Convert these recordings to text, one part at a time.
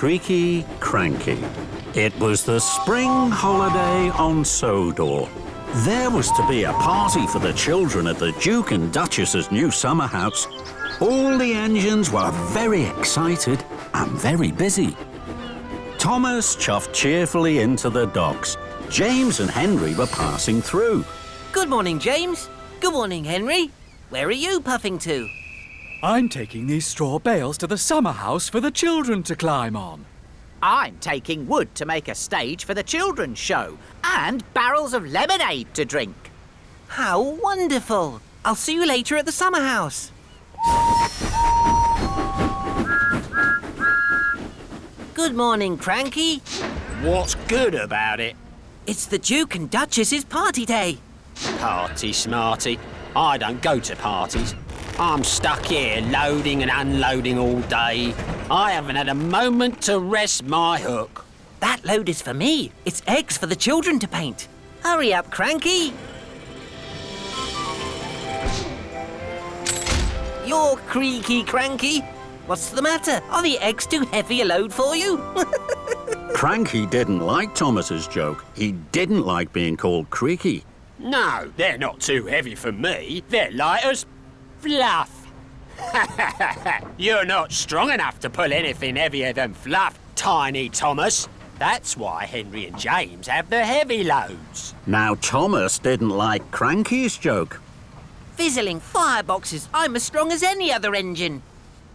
Creaky Cranky. It was the spring holiday on Sodor. There was to be a party for the children at the Duke and Duchess's new summer house. All the engines were very excited and very busy. Thomas chuffed cheerfully into the docks. James and Henry were passing through. Good morning, James. Good morning, Henry. Where are you puffing to? I'm taking these straw bales to the summer house for the children to climb on. I'm taking wood to make a stage for the children's show and barrels of lemonade to drink. How wonderful. I'll see you later at the summer house. Good morning, Cranky. What's good about it? It's the Duke and Duchess's party day. Party smarty. I don't go to parties. I'm stuck here loading and unloading all day. I haven't had a moment to rest my hook. That load is for me. It's eggs for the children to paint. Hurry up, Cranky. You're Creaky Cranky. What's the matter? Are the eggs too heavy a load for you? Cranky didn't like Thomas's joke. He didn't like being called Creaky. No, they're not too heavy for me. They're light as fluff. You're not strong enough to pull anything heavier than fluff, Tiny Thomas. That's why Henry and James have the heavy loads. Now, Thomas didn't like Cranky's joke. Fizzling fireboxes. I'm as strong as any other engine.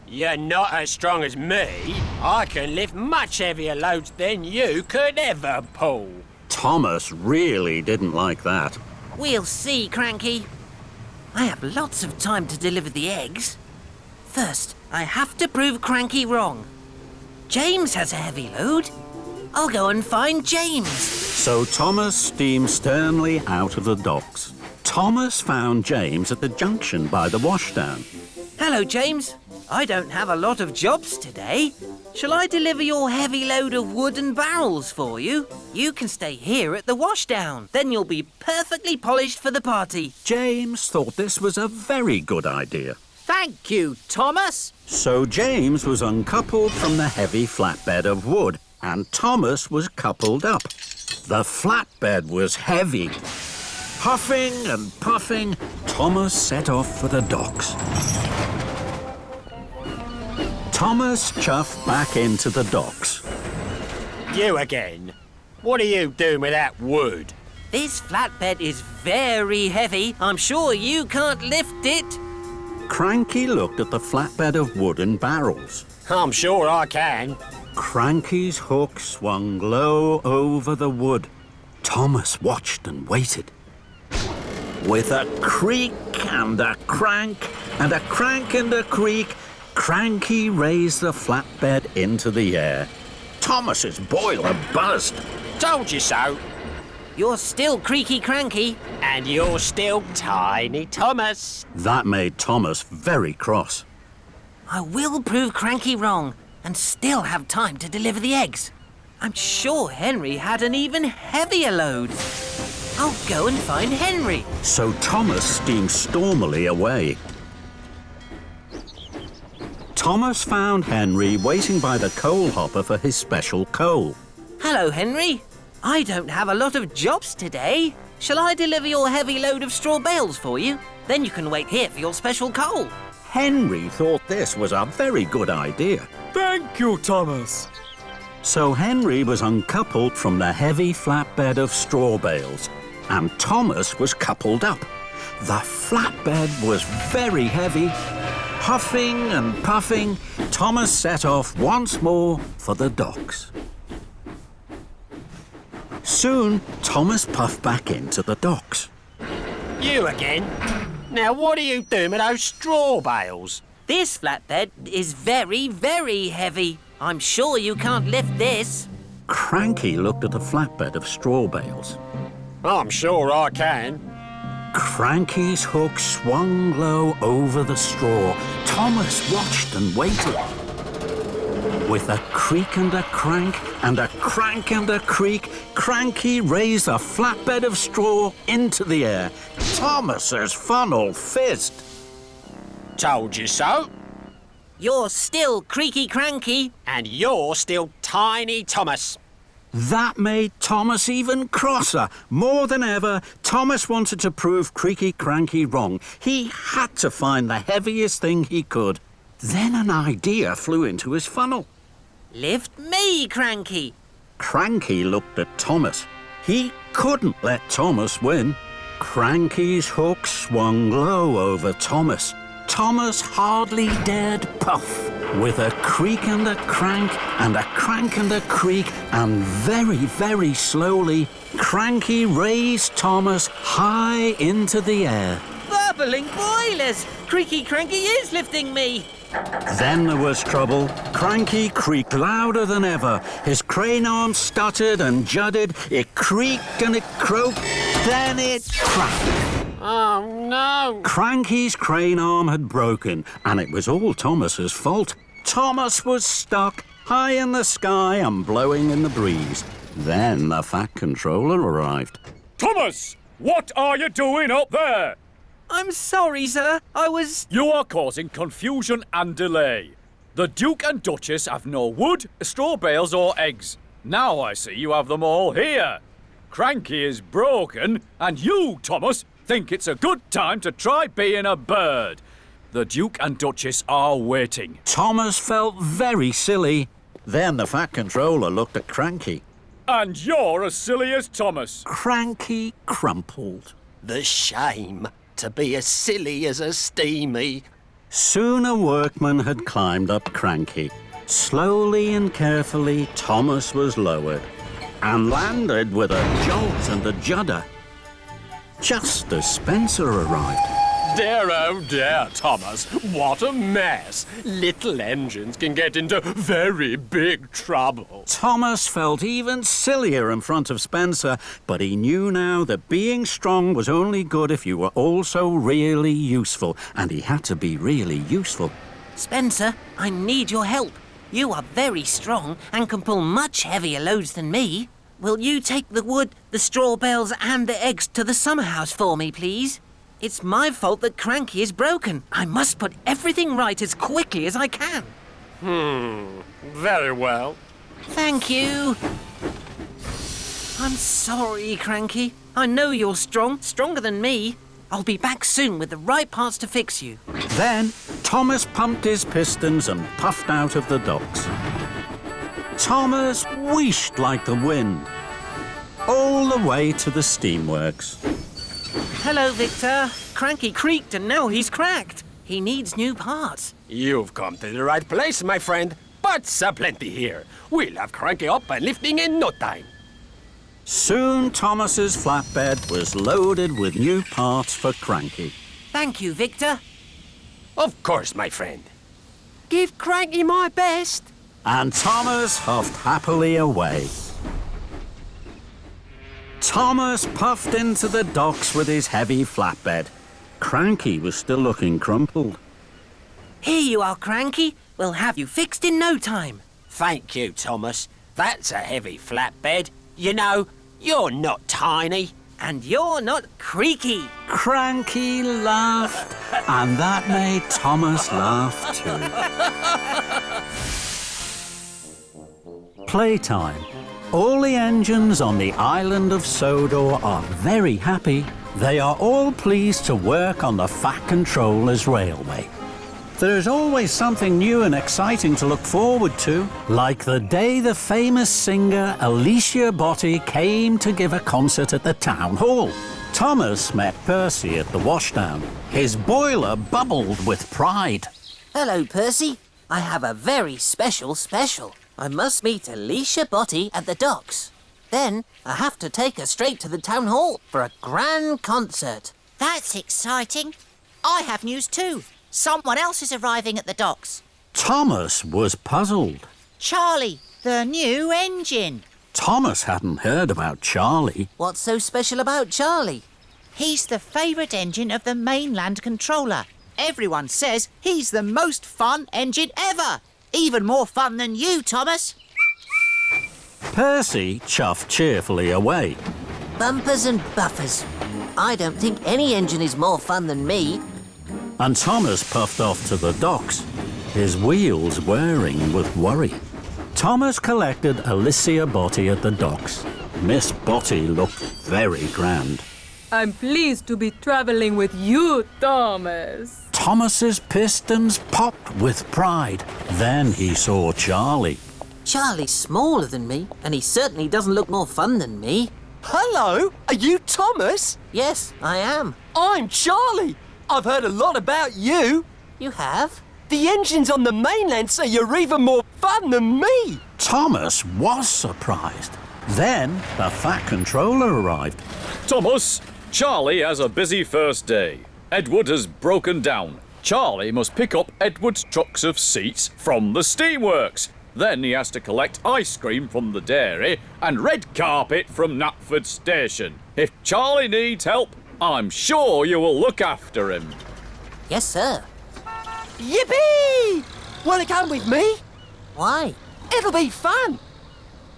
You're not as strong as me. I can lift much heavier loads than you could ever pull. Thomas really didn't like that. We'll see, Cranky. I have lots of time to deliver the eggs. First, I have to prove Cranky wrong. James has a heavy load. I'll go and find James. So Thomas steamed sternly out of the docks. Thomas found James at the junction by the washdown. Hello, James. I don't have a lot of jobs today. Shall I deliver your heavy load of wood and barrels for you? You can stay here at the washdown. Then you'll be perfectly polished for the party. James thought this was a very good idea. Thank you, Thomas. So James was uncoupled from the heavy flatbed of wood, and Thomas was coupled up. The flatbed was heavy. Huffing and puffing, Thomas set off for the docks. Thomas chuffed back into the docks. You again? What are you doing with that wood? This flatbed is very heavy. I'm sure you can't lift it. Cranky looked at the flatbed of wooden barrels. I'm sure I can. Cranky's hook swung low over the wood. Thomas watched and waited. With a creak and a crank and a crank and a creak, Cranky raised the flatbed into the air. Thomas's boiler buzzed. Told you so. You're still Creaky Cranky. And you're still Tiny Thomas. That made Thomas very cross. I will prove Cranky wrong and still have time to deliver the eggs. I'm sure Henry had an even heavier load. I'll go and find Henry. So Thomas steamed stormily away. Thomas found Henry waiting by the coal hopper for his special coal. Hello, Henry. I don't have a lot of jobs today. Shall I deliver your heavy load of straw bales for you? Then you can wait here for your special coal. Henry thought this was a very good idea. Thank you, Thomas. So Henry was uncoupled from the heavy flatbed of straw bales, and Thomas was coupled up. The flatbed was very heavy. Huffing and puffing, Thomas set off once more for the docks. Soon, Thomas puffed back into the docks. You again? Now what are you doing with those straw bales? This flatbed is very, very heavy. I'm sure you can't lift this. Cranky looked at the flatbed of straw bales. I'm sure I can. Cranky's hook swung low over the straw. Thomas watched and waited. With a creak and a crank and a crank and a creak, Cranky raised a flatbed of straw into the air. Thomas's funnel fizzed. Told you so. You're still Creaky Cranky. And you're still Tiny Thomas. That made Thomas even crosser. More than ever, Thomas wanted to prove Creaky Cranky wrong. He had to find the heaviest thing he could. Then an idea flew into his funnel. Lift me, Cranky. Cranky looked at Thomas. He couldn't let Thomas win. Cranky's hook swung low over Thomas. Thomas hardly dared puff. With a creak and a crank and a crank and a creak, and very, very slowly, Cranky raised Thomas high into the air. Bubbling boilers! Creaky Cranky is lifting me. Then there was trouble. Cranky creaked louder than ever. His crane arm stuttered and judded. It creaked and it croaked. Then it cracked. Oh, no. Cranky's crane arm had broken, and it was all Thomas's fault. Thomas was stuck high in the sky and blowing in the breeze. Then the Fat Controller arrived. Thomas, what are you doing up there? I'm sorry, sir. You are causing confusion and delay. The Duke and Duchess have no wood, straw bales or eggs. Now I see you have them all here. Cranky is broken, and you, Thomas, think it's a good time to try being a bird. The Duke and Duchess are waiting. Thomas felt very silly. Then the Fat Controller looked at Cranky. And you're as silly as Thomas. Cranky crumpled. The shame to be as silly as a steamy. Soon a workman had climbed up Cranky. Slowly and carefully, Thomas was lowered and landed with a jolt and a judder. Just as Spencer arrived. Dear, oh dear, Thomas, what a mess. Little engines can get into very big trouble. Thomas felt even sillier in front of Spencer, but he knew now that being strong was only good if you were also really useful, and he had to be really useful. Spencer, I need your help. You are very strong and can pull much heavier loads than me. Will you take the wood, the straw bales and the eggs to the summer house for me, please? It's my fault that Cranky is broken. I must put everything right as quickly as I can. Very well. Thank you. I'm sorry, Cranky. I know you're strong, stronger than me. I'll be back soon with the right parts to fix you. Then Thomas pumped his pistons and puffed out of the docks. Thomas wheeshed like the wind, all the way to the steamworks. Hello, Victor. Cranky creaked and now he's cracked. He needs new parts. You've come to the right place, my friend. Parts are plenty here. We'll have Cranky up and lifting in no time. Soon Thomas's flatbed was loaded with new parts for Cranky. Thank you, Victor. Of course, my friend. Give Cranky my best. And Thomas huffed happily away. Thomas puffed into the docks with his heavy flatbed. Cranky was still looking crumpled. Here you are, Cranky. We'll have you fixed in no time. Thank you, Thomas. That's a heavy flatbed. You know, you're not tiny. And you're not creaky. Cranky laughed, and that made Thomas laugh too. Playtime. All the engines on the Island of Sodor are very happy. They are all pleased to work on the Fat Controller's railway. There's always something new and exciting to look forward to, like the day the famous singer Alicia Botti came to give a concert at the town hall. Thomas met Percy at the washdown. His boiler bubbled with pride. Hello, Percy. I have a very special. I must meet Alicia Botti at the docks. Then I have to take her straight to the town hall for a grand concert. That's exciting. I have news too. Someone else is arriving at the docks. Thomas was puzzled. Charlie, the new engine. Thomas hadn't heard about Charlie. What's so special about Charlie? He's the favourite engine of the mainland controller. Everyone says he's the most fun engine ever. Even more fun than you, Thomas. Percy chuffed cheerfully away. Bumpers and buffers. I don't think any engine is more fun than me. And Thomas puffed off to the docks. his wheels whirring with worry. Thomas collected Alicia Botti at the docks. Miss Botti looked very grand. I'm pleased to be traveling with you, Thomas. Thomas's pistons popped with pride. Then he saw Charlie. Charlie's smaller than me, and he certainly doesn't look more fun than me. Hello, are you Thomas? Yes, I am. I'm Charlie. I've heard a lot about you. You have? The engines on the mainland say you're even more fun than me. Thomas was surprised. Then the Fat Controller arrived. Thomas, Charlie has a busy first day. Edward has broken down. Charlie must pick up Edward's trucks of seats from the steamworks. Then he has to collect ice cream from the dairy and red carpet from Knapford Station. If Charlie needs help, I'm sure you will look after him. Yes, sir. Yippee! Want to come with me? Why? It'll be fun.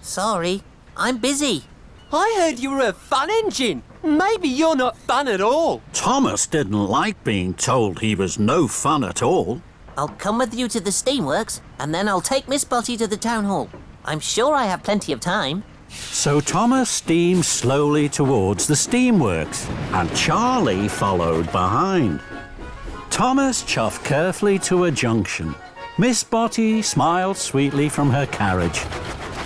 Sorry, I'm busy. I heard you were a fun engine. Maybe you're not fun at all. Thomas didn't like being told he was no fun at all. I'll come with you to the steamworks, and then I'll take Miss Botti to the town hall. I'm sure I have plenty of time. So Thomas steamed slowly towards the steamworks, and Charlie followed behind. Thomas chuffed carefully to a junction. Miss Botti smiled sweetly from her carriage.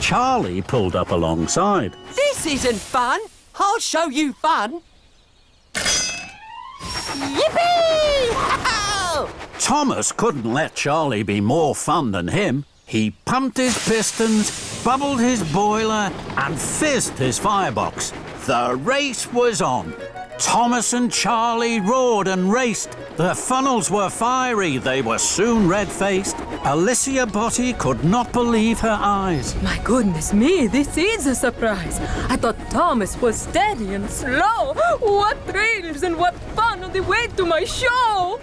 Charlie pulled up alongside. This isn't fun. I'll show you fun. Yippee! Thomas couldn't let Charlie be more fun than him. He pumped his pistons, bubbled his boiler, and fizzed his firebox. The race was on. Thomas and Charlie roared and raced. Their funnels were fiery. They were soon red-faced. Alicia Botti could not believe her eyes. My goodness me, this is a surprise. I thought Thomas was steady and slow. What thrills and what fun on the way to my show!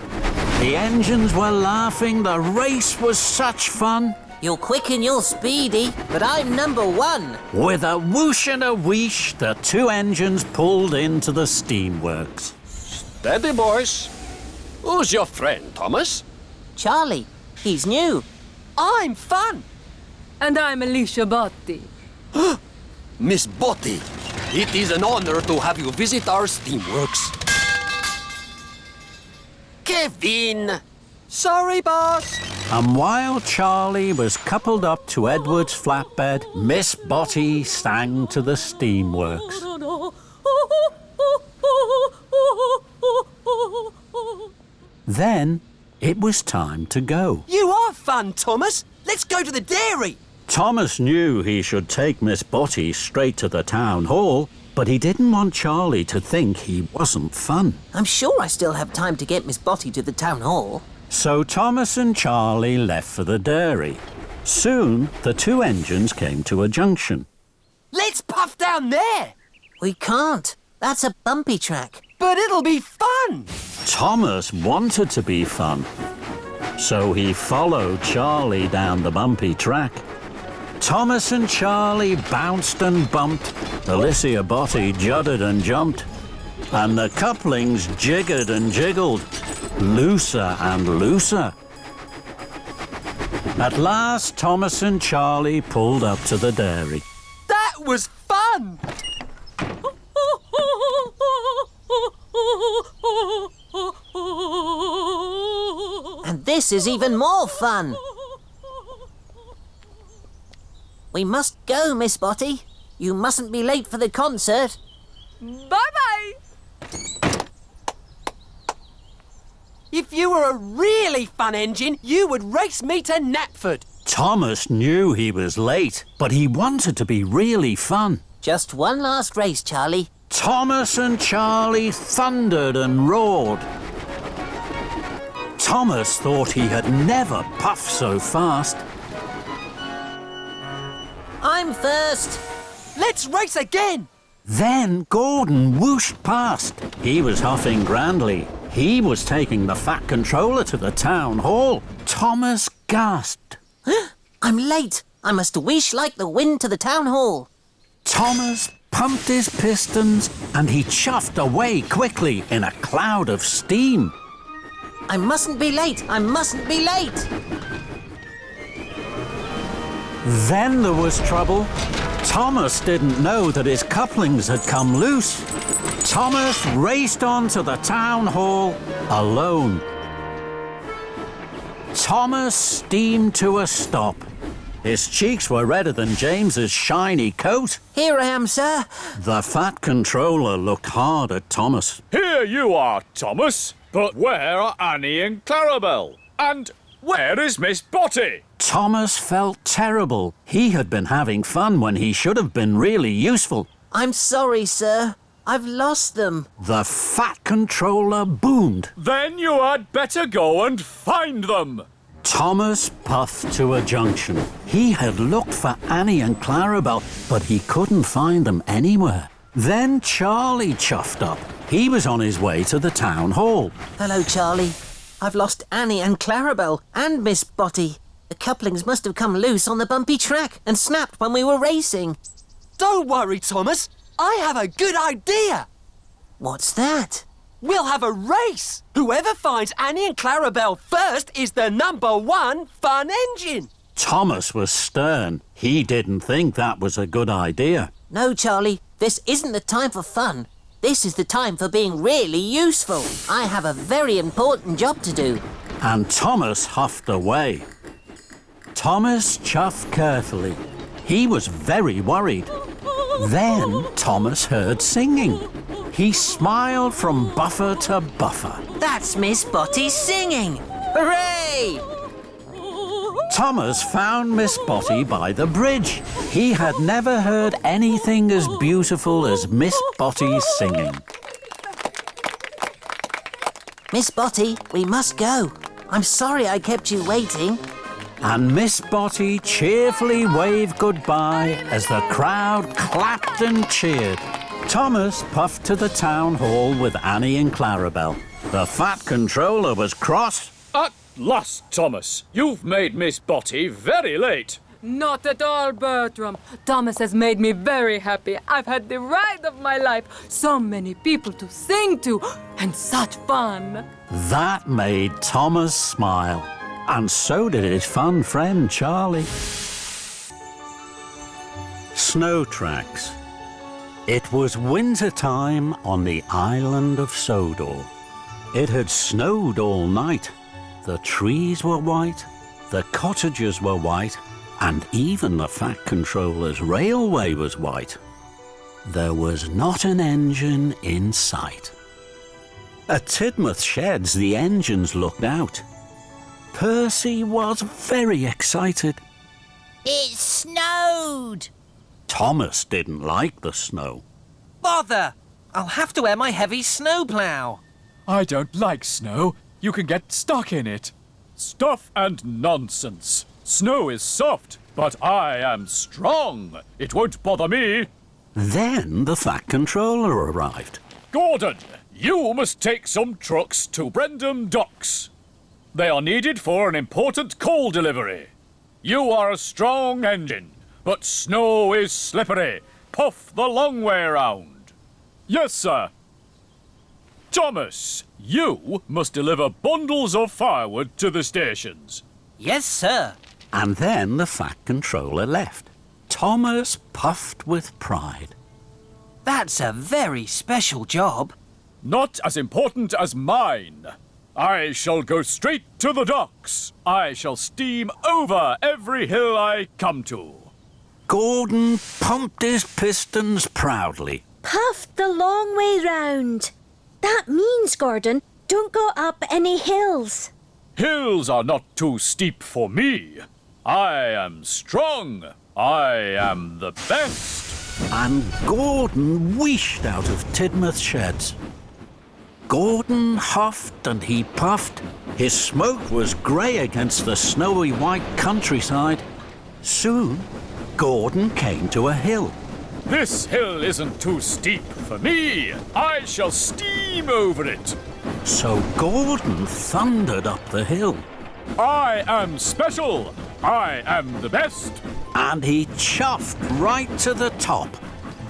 The engines were laughing. The race was such fun. You're quick and you're speedy, but I'm number one. With a whoosh and a wheesh, the two engines pulled into the steamworks. Steady, boys. Who's your friend, Thomas? Charlie, he's new. I'm fun. And I'm Alicia Botti. Miss Botti, it is an honor to have you visit our steamworks. Kevin! Sorry, boss. And while Charlie was coupled up to Edward's flatbed, Miss Botti sang to the steamworks. Then it was time to go. You are fun, Thomas. Let's go to the dairy. Thomas knew he should take Miss Botti straight to the town hall, but he didn't want Charlie to think he wasn't fun. I'm sure I still have time to get Miss Botti to the town hall. So Thomas and Charlie left for the dairy. Soon, the two engines came to a junction. Let's puff down there. We can't. That's a bumpy track. But it'll be fun. Thomas wanted to be fun, so he followed Charlie down the bumpy track. Thomas and Charlie bounced and bumped. Alicia Botti judded and jumped. And the couplings jiggered and jiggled, looser and looser. At last, Thomas and Charlie pulled up to the dairy. That was fun. And this is even more fun. We must go, Miss Botti. You mustn't be late for the concert. Bye-bye! If you were a really fun engine, you would race me to Knapford. Thomas knew he was late, but he wanted to be really fun. Just one last race, Charlie. Thomas and Charlie thundered and roared. Thomas thought he had never puffed so fast. I'm first. Let's race again. Then Gordon whooshed past. He was huffing grandly. He was taking the Fat Controller to the town hall. Thomas gasped. I'm late. I must whoosh like the wind to the town hall. Thomas pumped his pistons and he chuffed away quickly in a cloud of steam. I mustn't be late. I mustn't be late. Then there was trouble. Thomas didn't know that his couplings had come loose. Thomas raced on to the town hall alone. Thomas steamed to a stop. His cheeks were redder than James's shiny coat. Here I am, sir. The Fat Controller looked hard at Thomas. Here you are, Thomas. But where are Annie and Clarabelle? And where is Miss Botty? Thomas felt terrible. He had been having fun when he should have been really useful. I'm sorry, sir. I've lost them. The Fat Controller boomed. Then you had better go and find them. Thomas puffed to a junction. He had looked for Annie and Clarabelle, but he couldn't find them anywhere. Then Charlie chuffed up. He was on his way to the town hall. Hello, Charlie. I've lost Annie and Clarabelle and Miss Botty. The couplings must have come loose on the bumpy track and snapped when we were racing. Don't worry, Thomas. I have a good idea. What's that? We'll have a race. Whoever finds Annie and Clarabelle first is the #1 fun engine. Thomas was stern. He didn't think that was a good idea. No, Charlie. This isn't the time for fun. This is the time for being really useful. I have a very important job to do. And Thomas huffed away. Thomas chuffed carefully. He was very worried. Then Thomas heard singing. He smiled from buffer to buffer. That's Miss Botty singing. Hooray! Thomas found Miss Botty by the bridge. He had never heard anything as beautiful as Miss Botty's singing. Miss Botty, we must go. I'm sorry I kept you waiting. And Miss Botty cheerfully waved goodbye as the crowd clapped and cheered. Thomas puffed to the town hall with Annie and Clarabelle. The Fat Controller was cross. At last, Thomas. You've made Miss Botty very late. Not at all, Bertram. Thomas has made me very happy. I've had the ride of my life. So many people to sing to, and such fun. That made Thomas smile. And so did his fun friend Charlie. Snow tracks. It was winter time on the Island of Sodor. It had snowed all night. The trees were white, the cottages were white, and even the Fat Controller's railway was white. There was not an engine in sight. At Tidmouth Sheds, the engines looked out. Percy was very excited. It snowed. Thomas didn't like the snow. Bother! I'll have to wear my heavy snowplough. I don't like snow. You can get stuck in it. Stuff and nonsense. Snow is soft, but I am strong. It won't bother me. Then the Fat Controller arrived. Gordon, you must take some trucks to Brendam Docks. They are needed for an important coal delivery. You are a strong engine, but snow is slippery. Puff the long way round. Yes, sir. Thomas, you must deliver bundles of firewood to the stations. Yes, sir. And then the Fat Controller left. Thomas puffed with pride. That's a very special job. Not as important as mine. I shall go straight to the docks. I shall steam over every hill I come to. Gordon pumped his pistons proudly. Puffed the long way round. That means, Gordon, don't go up any hills. Hills are not too steep for me. I am strong. I am the best. And Gordon wheeshed out of Tidmouth Sheds. Gordon huffed and he puffed. His smoke was grey against the snowy white countryside. Soon, Gordon came to a hill. This hill isn't too steep for me. I shall steam over it. So Gordon thundered up the hill. I am special. I am the best. And he chuffed right to the top.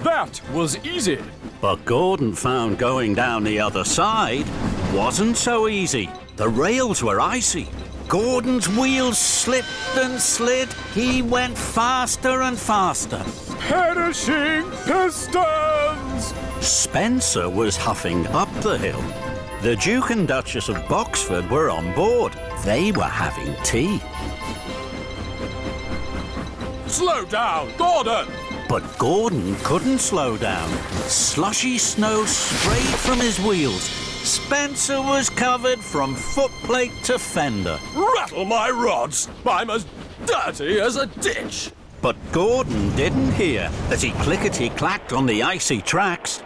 That was easy. But Gordon found going down the other side wasn't so easy. The rails were icy. Gordon's wheels slipped and slid. He went faster and faster. Perishing pistons! Spencer was huffing up the hill. The Duke and Duchess of Boxford were on board. They were having tea. Slow down, Gordon! But Gordon couldn't slow down. Slushy snow sprayed from his wheels. Spencer was covered from footplate to fender. Rattle my rods! I'm as dirty as a ditch! But Gordon didn't hear as he clickety-clacked on the icy tracks.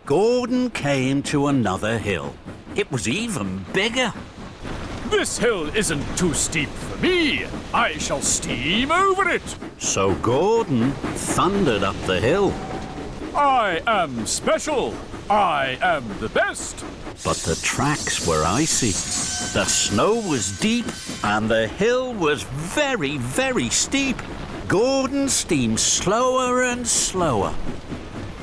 Gordon came to another hill. It was even bigger. This hill isn't too steep for me. I shall steam over it. So Gordon thundered up the hill. I am special. I am the best. But the tracks were icy. The snow was deep and the hill was very, very steep. Gordon steamed slower and slower.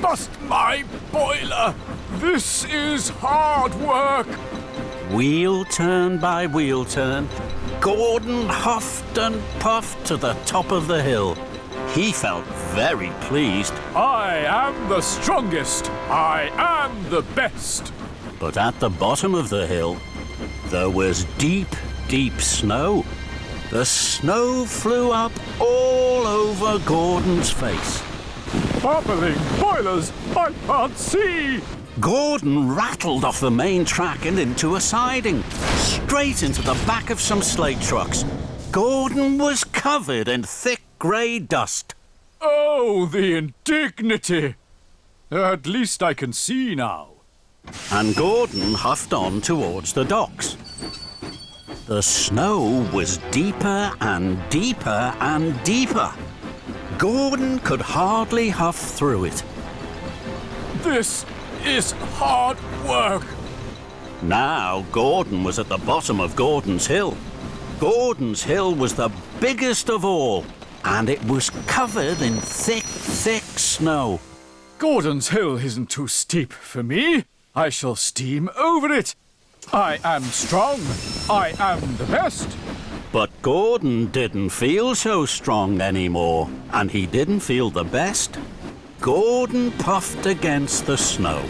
Bust my boiler. This is hard work. Wheel turn by wheel turn, Gordon huffed and puffed to the top of the hill. He felt very pleased. I am the strongest. I am the best. But at the bottom of the hill, there was deep, deep snow. The snow flew up all over Gordon's face. Bubbling boilers, I can't see. Gordon rattled off the main track and into a siding, straight into the back of some slate trucks. Gordon was covered in thick grey dust. Oh, the indignity! At least I can see now. And Gordon huffed on towards the docks. The snow was deeper and deeper and deeper. Gordon could hardly huff through it. This is hard work. Now Gordon was at the bottom of Gordon's Hill. Gordon's Hill was the biggest of all, and it was covered in thick, thick snow. Gordon's Hill isn't too steep for me. I shall steam over it. I am strong. I am the best. But Gordon didn't feel so strong anymore, and he didn't feel the best. Gordon puffed against the snow.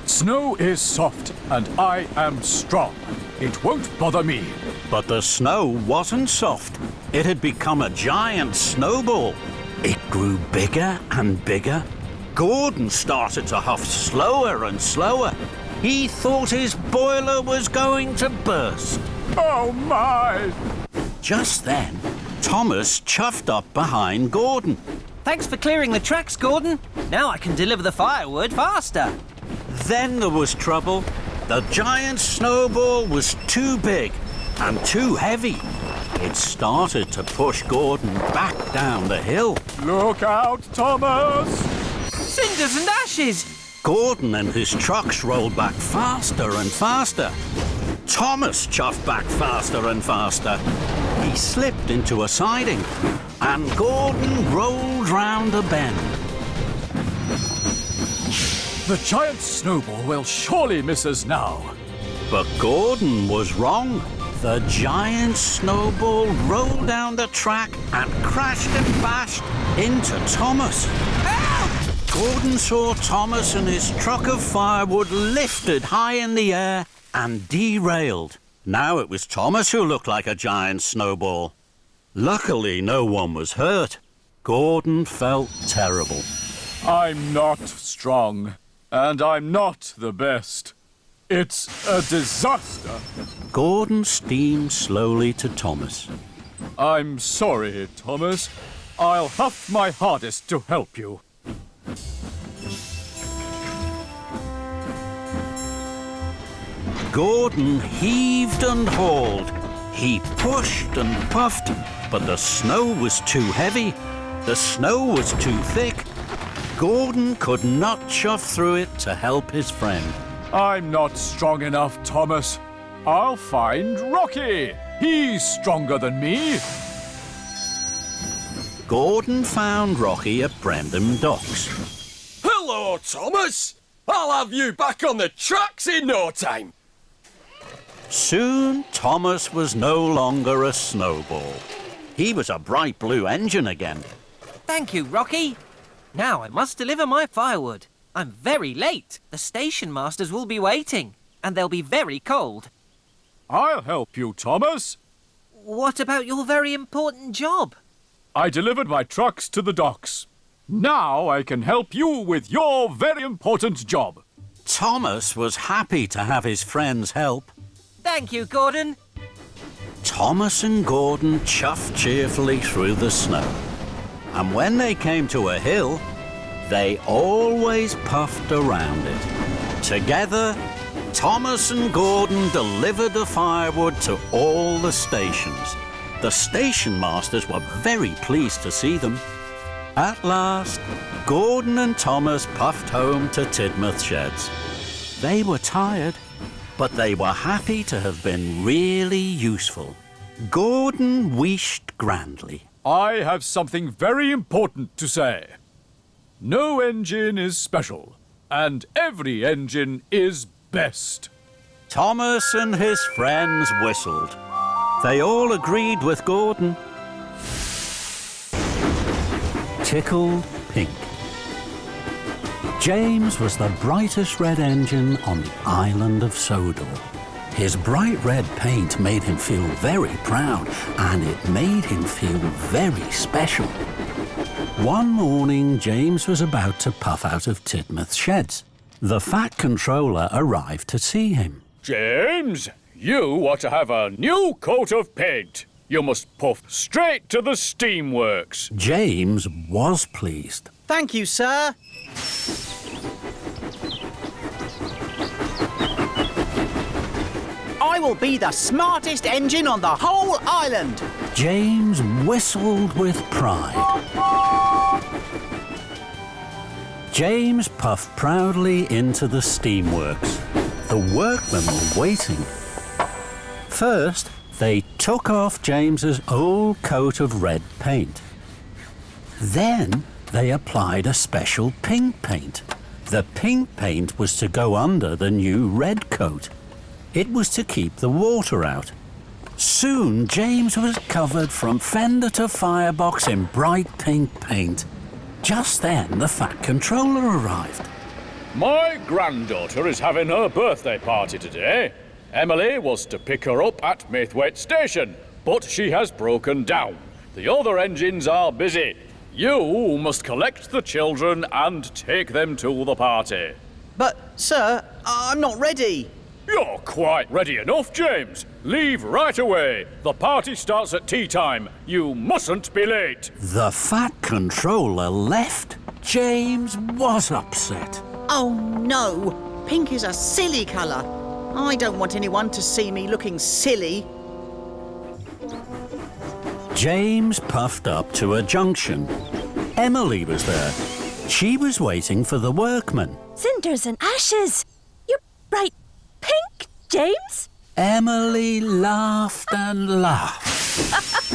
Snow is soft, and I am strong. It won't bother me. But the snow wasn't soft. It had become a giant snowball. It grew bigger and bigger. Gordon started to huff slower and slower. He thought his boiler was going to burst. Oh, my! Just then, Thomas chuffed up behind Gordon. Thanks for clearing the tracks, Gordon. Now I can deliver the firewood faster. Then there was trouble. The giant snowball was too big and too heavy. It started to push Gordon back down the hill. Look out, Thomas! Cinders and ashes! Gordon and his trucks rolled back faster and faster. Thomas chuffed back faster and faster. He slipped into a siding, and Gordon rolled round a bend. The giant snowball will surely miss us now. But Gordon was wrong. The giant snowball rolled down the track and crashed and bashed into Thomas. Gordon saw Thomas and his truck of firewood lifted high in the air and derailed. Now it was Thomas who looked like a giant snowball. Luckily, no one was hurt. Gordon felt terrible. I'm not strong, and I'm not the best. It's a disaster. Gordon steamed slowly to Thomas. I'm sorry, Thomas. I'll huff my hardest to help you. Gordon heaved and hauled. He pushed and puffed, but the snow was too heavy. The snow was too thick. Gordon could not chuff through it to help his friend. I'm not strong enough, Thomas. I'll find Rocky. He's stronger than me. Gordon found Rocky at Brendam Docks. Hello, Thomas. I'll have you back on the tracks in no time. Soon, Thomas was no longer a snowball. He was a bright blue engine again. Thank you, Rocky. Now I must deliver my firewood. I'm very late. The station masters will be waiting, and they'll be very cold. I'll help you, Thomas. What about your very important job? I delivered my trucks to the docks. Now I can help you with your very important job. Thomas was happy to have his friends help. Thank you, Gordon. Thomas and Gordon chuffed cheerfully through the snow. And when they came to a hill, they always puffed around it. Together, Thomas and Gordon delivered the firewood to all the stations. The station masters were very pleased to see them. At last, Gordon and Thomas puffed home to Tidmouth Sheds. They were tired, but they were happy to have been really useful. Gordon wished grandly. I have something very important to say. No engine is special, and every engine is best. Thomas and his friends whistled. They all agreed with Gordon. Tickled Pink. James was the brightest red engine on the Island of Sodor. His bright red paint made him feel very proud, and it made him feel very special. One morning, James was about to puff out of Tidmouth Sheds. The Fat Controller arrived to see him. James, you are to have a new coat of paint. You must puff straight to the steamworks. James was pleased. Thank you, sir. I will be the smartest engine on the whole island. James whistled with pride. James puffed proudly into the steamworks. The workmen were waiting. First, they took off James's old coat of red paint. Then they applied a special pink paint. The pink paint was to go under the new red coat. It was to keep the water out. Soon, James was covered from fender to firebox in bright pink paint. Just then, the Fat Controller arrived. My granddaughter is having her birthday party today. Emily was to pick her up at Maithwaite Station, but she has broken down. The other engines are busy. You must collect the children and take them to the party. But, sir, I'm not ready. You're quite ready enough, James. Leave right away. The party starts at tea time. You mustn't be late. The Fat Controller left. James was upset. Oh, no. Pink is a silly colour. I don't want anyone to see me looking silly. James puffed up to a junction. Emily was there. She was waiting for the workmen. Cinders and ashes. You're bright pink, James. Emily laughed and laughed.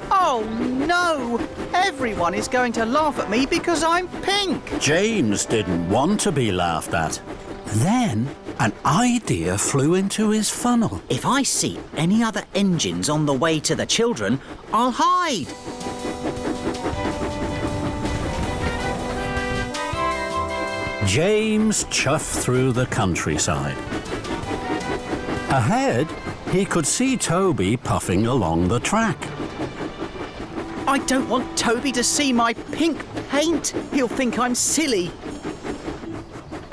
Oh, no. Everyone is going to laugh at me because I'm pink. James didn't want to be laughed at. Then an idea flew into his funnel. If I see any other engines on the way to the children, I'll hide. James chuffed through the countryside. Ahead, he could see Toby puffing along the track. I don't want Toby to see my pink paint. He'll think I'm silly.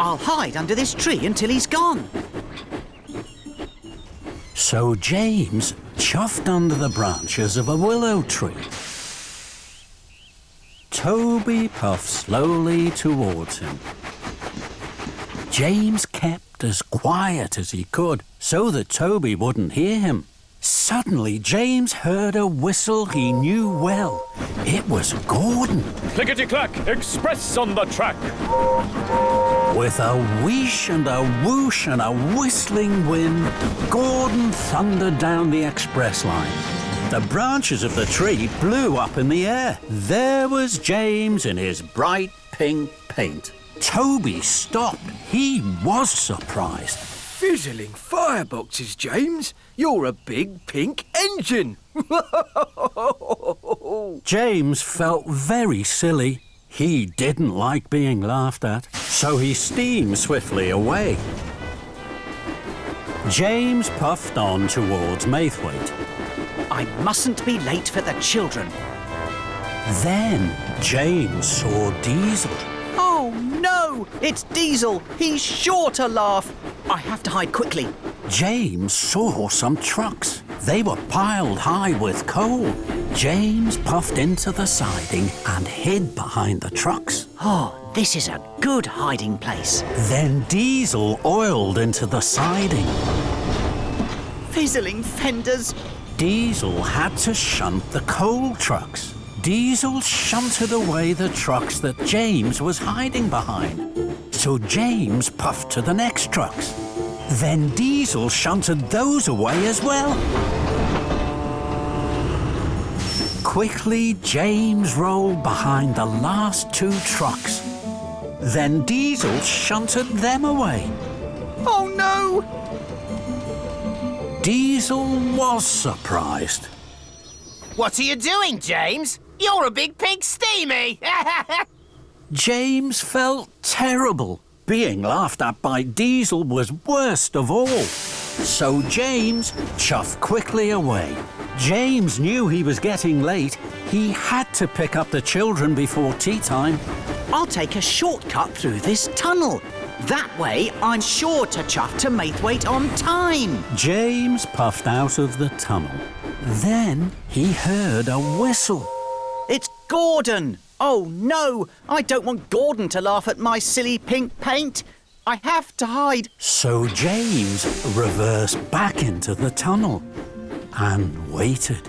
I'll hide under this tree until he's gone. So James chuffed under the branches of a willow tree. Toby puffed slowly towards him. James kept as quiet as he could so that Toby wouldn't hear him. Suddenly, James heard a whistle he knew well. It was Gordon. Clickety-clack, express on the track. With a wheesh and a whoosh and a whistling wind, Gordon thundered down the express line. The branches of the tree blew up in the air. There was James in his bright pink paint. Toby stopped. He was surprised. Fizzling fireboxes, James. You're a big pink engine. James felt very silly. He didn't like being laughed at, so he steamed swiftly away. James puffed on towards Maithwaite. I mustn't be late for the children. Then James saw Diesel. Oh no! It's Diesel! He's sure to laugh! I have to hide quickly. James saw some trucks. They were piled high with coal. James puffed into the siding and hid behind the trucks. Oh, this is a good hiding place. Then Diesel oiled into the siding. Fizzling fenders. Diesel had to shunt the coal trucks. Diesel shunted away the trucks that James was hiding behind. So James puffed to the next trucks. Then Diesel shunted those away as well. Quickly, James rolled behind the last two trucks. Then Diesel shunted them away. Oh no! Diesel was surprised. What are you doing, James? You're a big pink steamy! James felt terrible. Being laughed at by Diesel was worst of all. So James chuffed quickly away. James knew he was getting late. He had to pick up the children before tea time. I'll take a shortcut through this tunnel. That way, I'm sure to chuff to Maithwaite on time. James puffed out of the tunnel. Then he heard a whistle. It's Gordon. Oh no, I don't want Gordon to laugh at my silly pink paint. I have to hide. So James reversed back into the tunnel and waited.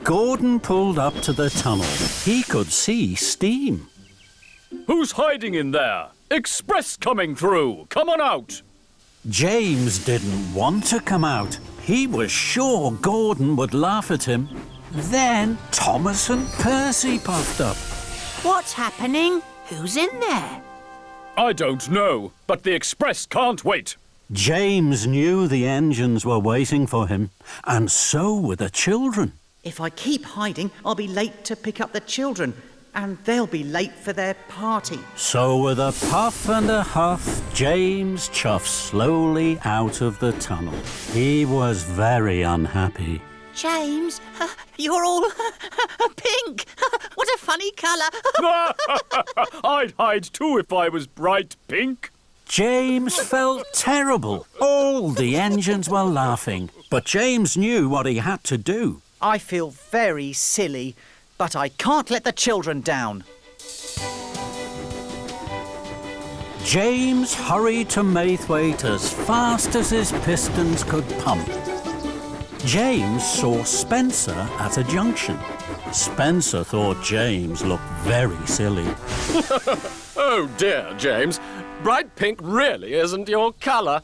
Gordon pulled up to the tunnel. He could see steam. Who's hiding in there? Express coming through. Come on out. James didn't want to come out. He was sure Gordon would laugh at him. Then Thomas and Percy puffed up. What's happening? Who's in there? I don't know, but the Express can't wait. James knew the engines were waiting for him, and so were the children. If I keep hiding, I'll be late to pick up the children, and they'll be late for their party. So with a puff and a huff, James chuffed slowly out of the tunnel. He was very unhappy. James, you're all pink. What a funny colour. I'd hide too if I was bright pink. James felt terrible. All the engines were laughing, but James knew what he had to do. I feel very silly, but I can't let the children down. James hurried to Maithwaite as fast as his pistons could pump. James saw Spencer at a junction. Spencer thought James looked very silly. Oh dear, James. Bright pink really isn't your colour.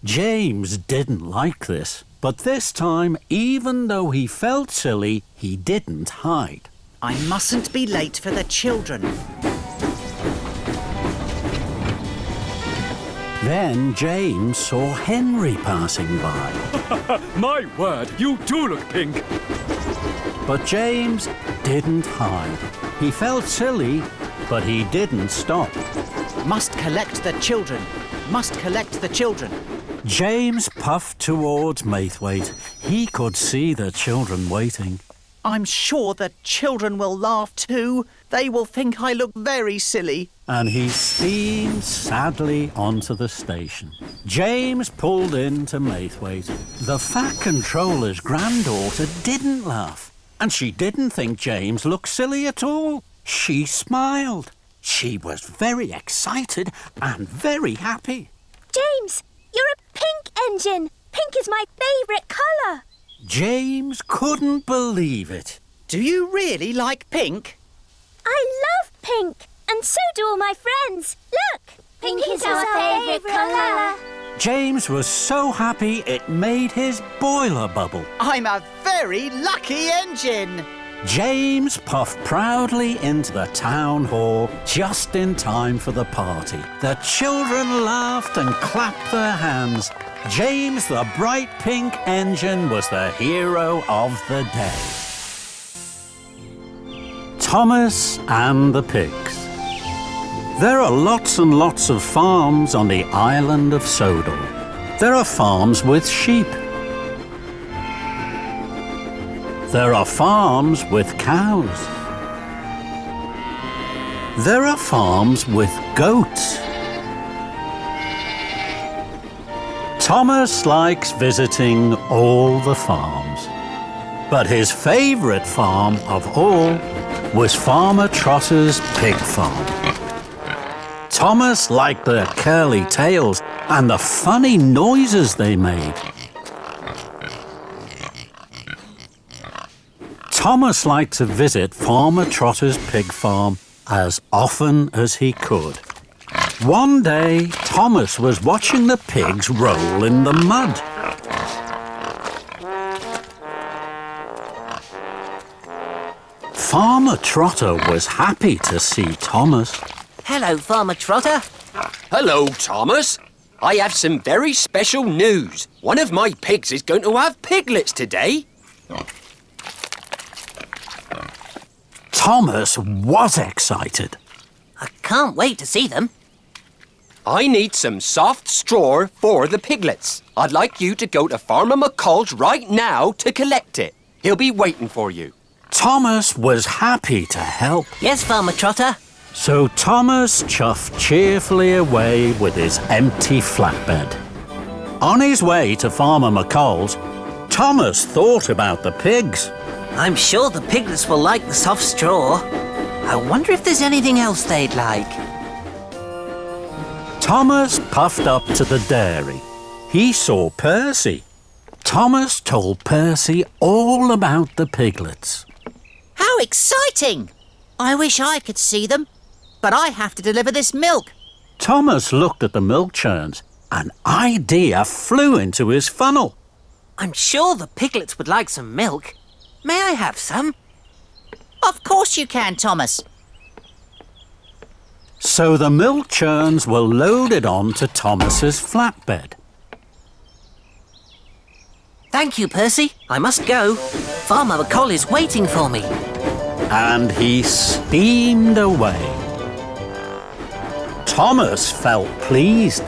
James didn't like this, but this time, even though he felt silly, he didn't hide. I mustn't be late for the children. Then James saw Henry passing by. My word, you do look pink. But James didn't hide. He felt silly, but he didn't stop. Must collect the children. Must collect the children. James puffed towards Maithwaite. He could see the children waiting. I'm sure the children will laugh too. They will think I look very silly. And he steamed sadly onto the station. James pulled into Maithwaite. The Fat Controller's granddaughter didn't laugh. And she didn't think James looked silly at all. She smiled. She was very excited and very happy. James, you're a pink engine. Pink is my favourite colour. James couldn't believe it. Do you really like pink? I love pink, and so do all my friends. Look, pink is our favourite colour. James was so happy it made his boiler bubble. I'm a very lucky engine. James puffed proudly into the town hall just in time for the party. The children laughed and clapped their hands. James, the bright pink engine, was the hero of the day. Thomas and the pigs. There are lots and lots of farms on the island of Sodor. There are farms with sheep. There are farms with cows. There are farms with goats. Thomas likes visiting all the farms, but his favourite farm of all was Farmer Trotter's pig farm. Thomas liked their curly tails and the funny noises they made. Thomas liked to visit Farmer Trotter's pig farm as often as he could. One day, Thomas was watching the pigs roll in the mud. Farmer Trotter was happy to see Thomas. Hello, Farmer Trotter. Hello, Thomas. I have some very special news. One of my pigs is going to have piglets today. Thomas was excited. I can't wait to see them. I need some soft straw for the piglets. I'd like you to go to Farmer McCall's right now to collect it. He'll be waiting for you. Thomas was happy to help. Yes, Farmer Trotter. So Thomas chuffed cheerfully away with his empty flatbed. On his way to Farmer McCall's, Thomas thought about the pigs. I'm sure the piglets will like the soft straw. I wonder if there's anything else they'd like. Thomas puffed up to the dairy. He saw Percy. Thomas told Percy all about the piglets. How exciting! I wish I could see them, but I have to deliver this milk. Thomas looked at the milk churns. An idea flew into his funnel. I'm sure the piglets would like some milk. May I have some? Of course you can, Thomas. So the milk churns were loaded onto Thomas's flatbed. Thank you, Percy. I must go. Farmer McCall is waiting for me. And he steamed away. Thomas felt pleased.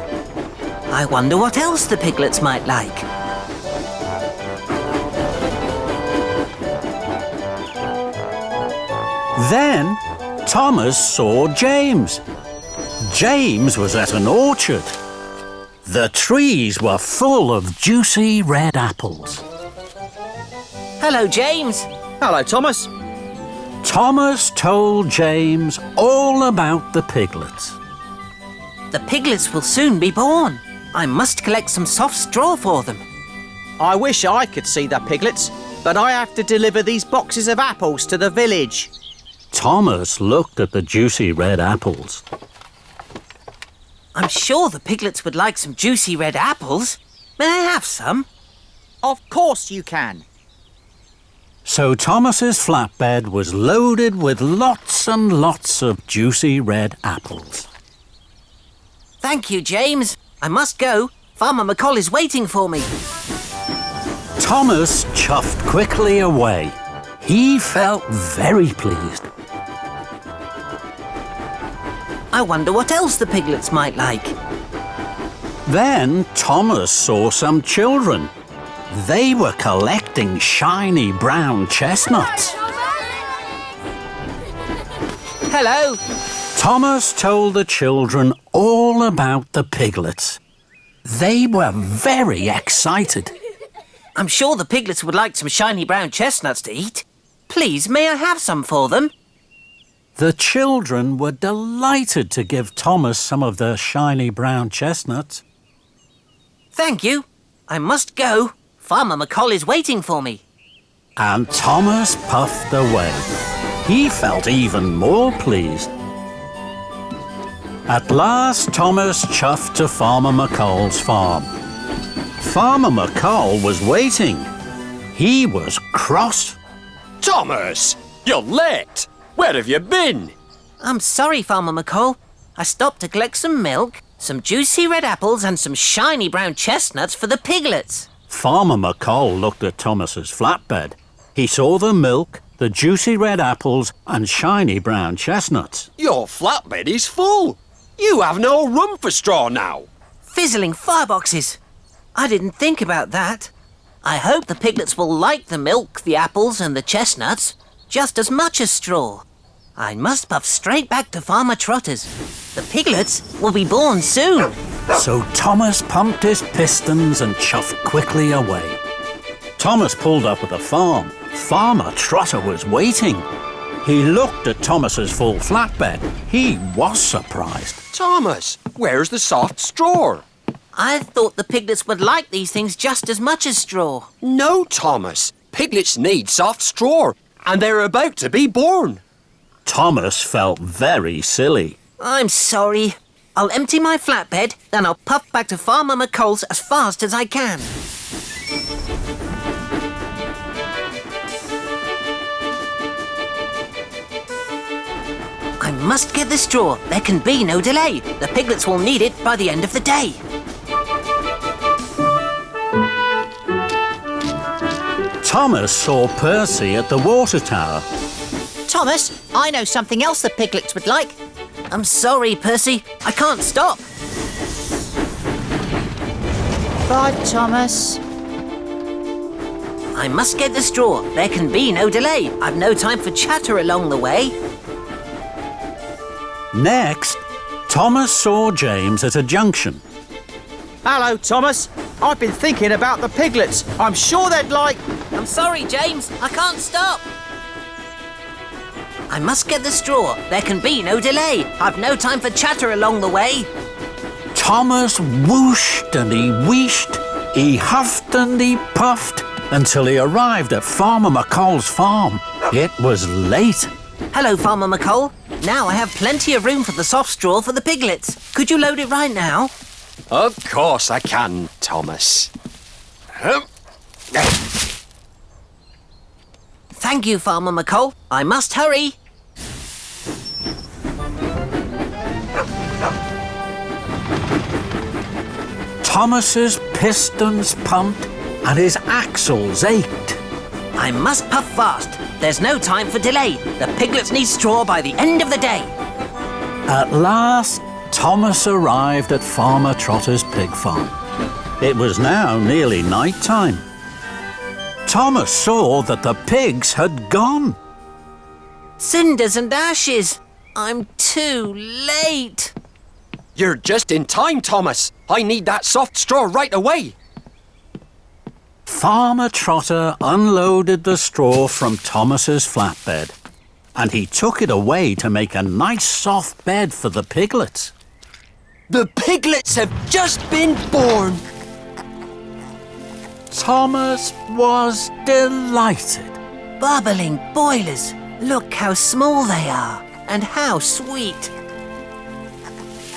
I wonder what else the piglets might like. Then Thomas saw James. James was at an orchard. The trees were full of juicy red apples. Hello, James. Hello, Thomas. Thomas told James all about the piglets. The piglets will soon be born. I must collect some soft straw for them. I wish I could see the piglets, but I have to deliver these boxes of apples to the village. Thomas looked at the juicy red apples. I'm sure the piglets would like some juicy red apples. May I have some? Of course you can. So Thomas's flatbed was loaded with lots and lots of juicy red apples. Thank you, James. I must go. Farmer McCall is waiting for me. Thomas chuffed quickly away. He felt very pleased. I wonder what else the piglets might like. Then Thomas saw some children. They were collecting shiny brown chestnuts. Hello. Thomas told the children all about the piglets. They were very excited. I'm sure the piglets would like some shiny brown chestnuts to eat. Please, may I have some for them? The children were delighted to give Thomas some of their shiny brown chestnuts. Thank you. I must go. Farmer McCall is waiting for me. And Thomas puffed away. He felt even more pleased. At last, Thomas chuffed to Farmer McCall's farm. Farmer McCall was waiting. He was cross. Thomas, You're late. Where have you been? I'm sorry, Farmer McCall. I stopped to collect some milk, some juicy red apples and some shiny brown chestnuts for the piglets. Farmer McColl looked at Thomas's flatbed. He saw the milk, the juicy red apples and shiny brown chestnuts. Your flatbed is full. You have no room for straw now. Fizzling fireboxes. I didn't think about that. I hope the piglets will like the milk, the apples and the chestnuts just as much as straw. I must puff straight back to Farmer Trotter's. The piglets will be born soon. So Thomas pumped his pistons and chuffed quickly away. Thomas pulled up at the farm. Farmer Trotter was waiting. He looked at Thomas's full flatbed. He was surprised. Thomas, where's the soft straw? I thought the piglets would like these things just as much as straw. No, Thomas. Piglets need soft straw, and they're about to be born. Thomas felt very silly. I'm sorry. I'll empty my flatbed, then I'll puff back to Farmer McColl's as fast as I can. I must get the straw. There can be no delay. The piglets will need it by the end of the day. Thomas saw Percy at the water tower. Thomas, I know something else the piglets would like. I'm sorry, Percy. I can't stop. Bye, Thomas. I must get the straw. There can be no delay. I've no time for chatter along the way. Next, Thomas saw James at a junction. Hello, Thomas. I've been thinking about the piglets. I'm sure they'd like... I'm sorry, James. I can't stop. I must get the straw. There can be no delay. I've no time for chatter along the way. Thomas whooshed and he wheeshed. He huffed and he puffed until he arrived at Farmer McColl's farm. It was late. Hello, Farmer McColl. Now I have plenty of room for the soft straw for the piglets. Could you load it right now? Of course I can, Thomas. Thank you, Farmer McColl. I must hurry. Thomas's pistons pumped and his axles ached. I must puff fast. There's no time for delay. The piglets need straw by the end of the day. At last, Thomas arrived at Farmer Trotter's pig farm. It was now nearly night time. Thomas saw that the pigs had gone. Cinders and ashes. I'm too late. You're just in time, Thomas. I need that soft straw right away. Farmer Trotter unloaded the straw from Thomas's flatbed, and he took it away to make a nice soft bed for the piglets. The piglets have just been born. Thomas was delighted. Bubbling boilers. Look how small they are, and how sweet.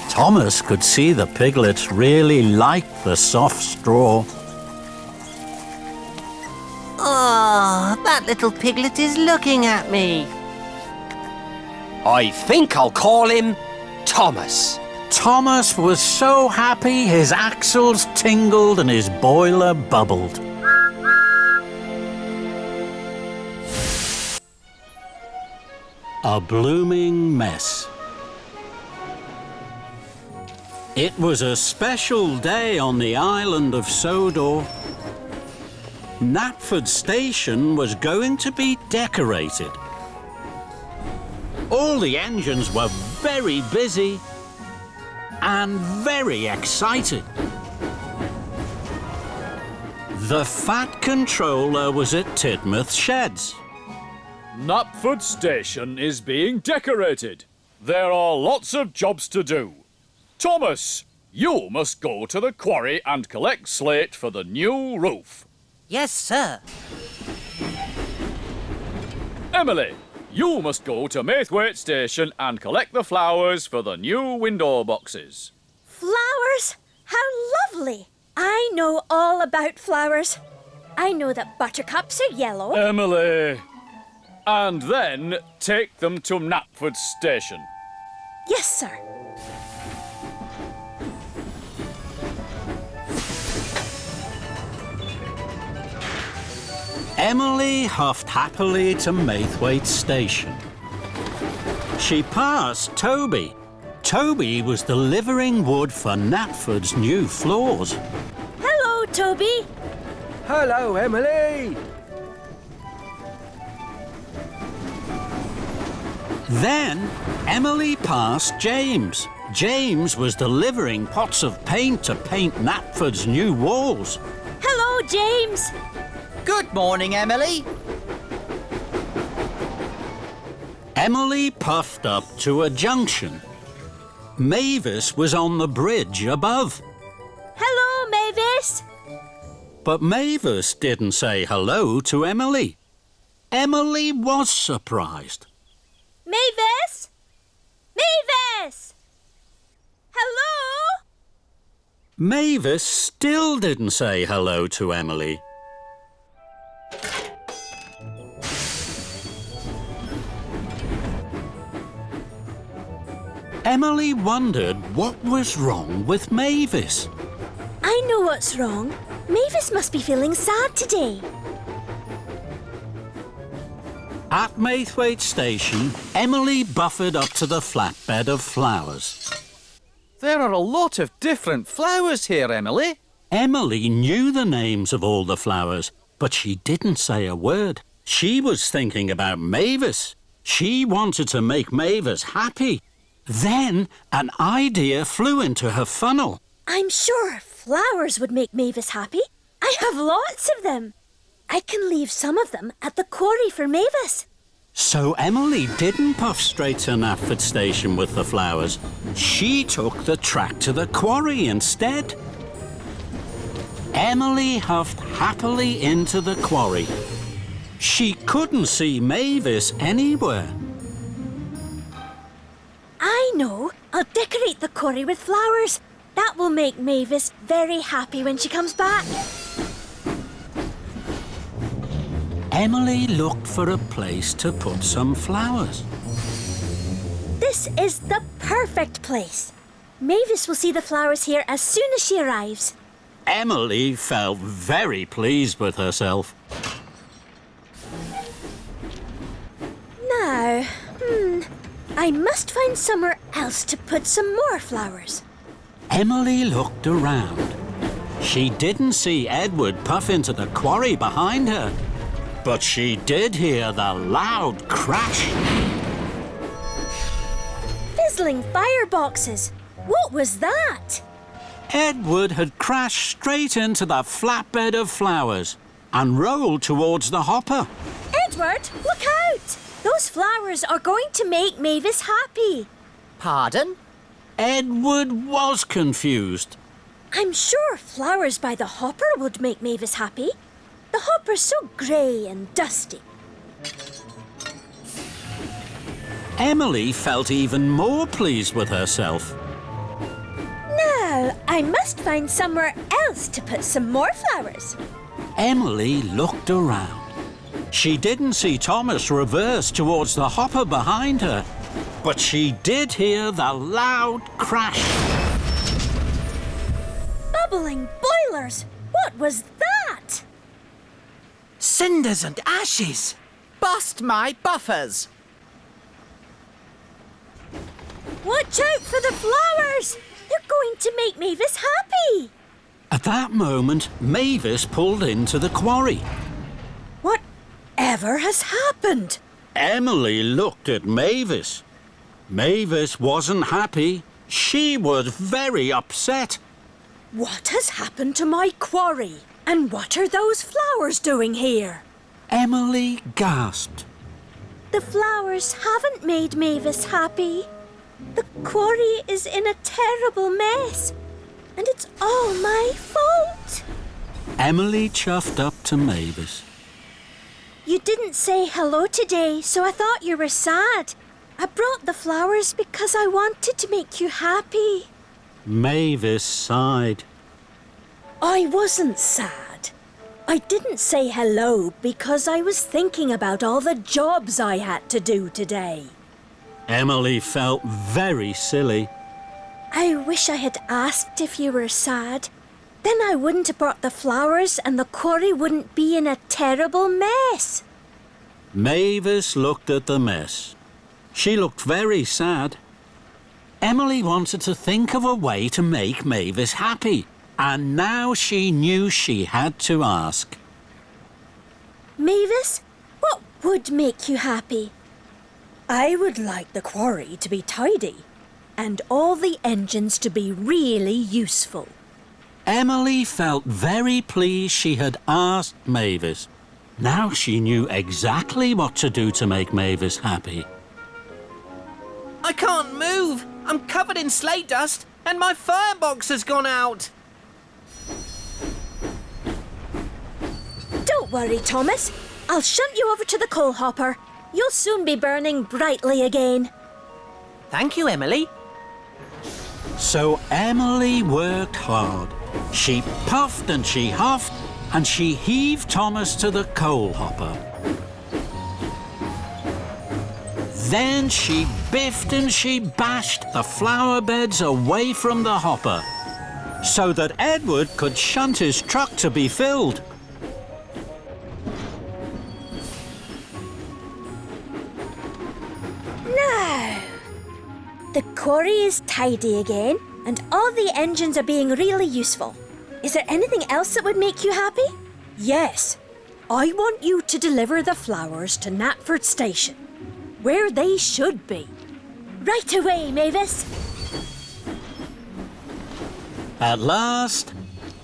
Thomas could see the piglets really liked the soft straw. Oh, that little piglet is looking at me. I think I'll call him Thomas. Thomas was so happy his axles tingled and his boiler bubbled. A blooming mess. It was a special day on the Island of Sodor. Knapford Station was going to be decorated. All the engines were very busy and very excited. The Fat Controller was at Tidmouth Sheds. Knapford Station is being decorated. There are lots of jobs to do. Thomas, you must go to the quarry and collect slate for the new roof. Yes, sir. Emily, you must go to Maithwaite Station and collect the flowers for the new window boxes. Flowers? How lovely! I know all about flowers. I know that buttercups are yellow. Emily! And then take them to Knapford Station. Yes, sir. Emily huffed happily to Maithwaite Station. She passed Toby. Toby was delivering wood for Knapford's new floors. Hello, Toby. Hello, Emily. Then Emily passed James. James was delivering pots of paint to paint Knapford's new walls. Hello, James. Good morning, Emily. Emily puffed up to a junction. Mavis was on the bridge above. Hello, Mavis. But Mavis didn't say hello to Emily. Emily was surprised. Mavis? Mavis! Hello? Mavis still didn't say hello to Emily. Emily wondered what was wrong with Mavis. I know what's wrong. Mavis must be feeling sad today. At Maithwaite Station, Emily buffered up to the flatbed of flowers. There are a lot of different flowers here, Emily. Emily knew the names of all the flowers, but she didn't say a word. She was thinking about Mavis. She wanted to make Mavis happy. Then an idea flew into her funnel. I'm sure flowers would make Mavis happy. I have lots of them. I can leave some of them at the quarry for Mavis. So Emily didn't puff straight to Knapford Station with the flowers. She took the track to the quarry instead. Emily huffed happily into the quarry. She couldn't see Mavis anywhere. I know. I'll decorate the quarry with flowers. That will make Mavis very happy when she comes back. Emily looked for a place to put some flowers. This is the perfect place. Mavis will see the flowers here as soon as she arrives. Emily felt very pleased with herself. Now, I must find somewhere else to put some more flowers. Emily looked around. She didn't see Edward puff into the quarry behind her, but she did hear the loud crash. Fizzling fireboxes. What was that? Edward had crashed straight into the flatbed of flowers and rolled towards the hopper. Edward, look out! Those flowers are going to make Mavis happy. Pardon? Edward was confused. I'm sure flowers by the hopper would make Mavis happy. The hopper's so grey and dusty. Emily felt even more pleased with herself. Now, I must find somewhere else to put some more flowers. Emily looked around. She didn't see Thomas reverse towards the hopper behind her, but she did hear the loud crash. Bubbling boilers! What was that? Cinders and ashes. Bust my buffers. Watch out for the flowers! They're going to make Mavis happy. At that moment, Mavis pulled into the quarry. Whatever has happened? Emily looked at Mavis. Mavis wasn't happy. She was very upset. What has happened to my quarry? And what are those flowers doing here? Emily gasped. The flowers haven't made Mavis happy. The quarry is in a terrible mess. And it's all my fault. Emily chuffed up to Mavis. You didn't say hello today, so I thought you were sad. I brought the flowers because I wanted to make you happy. Mavis sighed. I wasn't sad. I didn't say hello because I was thinking about all the jobs I had to do today. Emily felt very silly. I wish I had asked if you were sad. Then I wouldn't have brought the flowers and the quarry wouldn't be in a terrible mess. Mavis looked at the mess. She looked very sad. Emily wanted to think of a way to make Mavis happy, and now she knew she had to ask. Mavis, what would make you happy? I would like the quarry to be tidy and all the engines to be really useful. Emily felt very pleased she had asked Mavis. Now she knew exactly what to do to make Mavis happy. I can't move. I'm covered in sleigh dust and my firebox has gone out. Don't worry, Thomas. I'll shunt you over to the coal hopper. You'll soon be burning brightly again. Thank you, Emily. So Emily worked hard. She puffed and she huffed, and she heaved Thomas to the coal hopper. Then she biffed and she bashed the flower beds away from the hopper so that Edward could shunt his truck to be filled. Now, the quarry is tidy again and all the engines are being really useful. Is there anything else that would make you happy? Yes. I want you to deliver the flowers to Knapford Station, where they should be. Right away, Mavis. At last,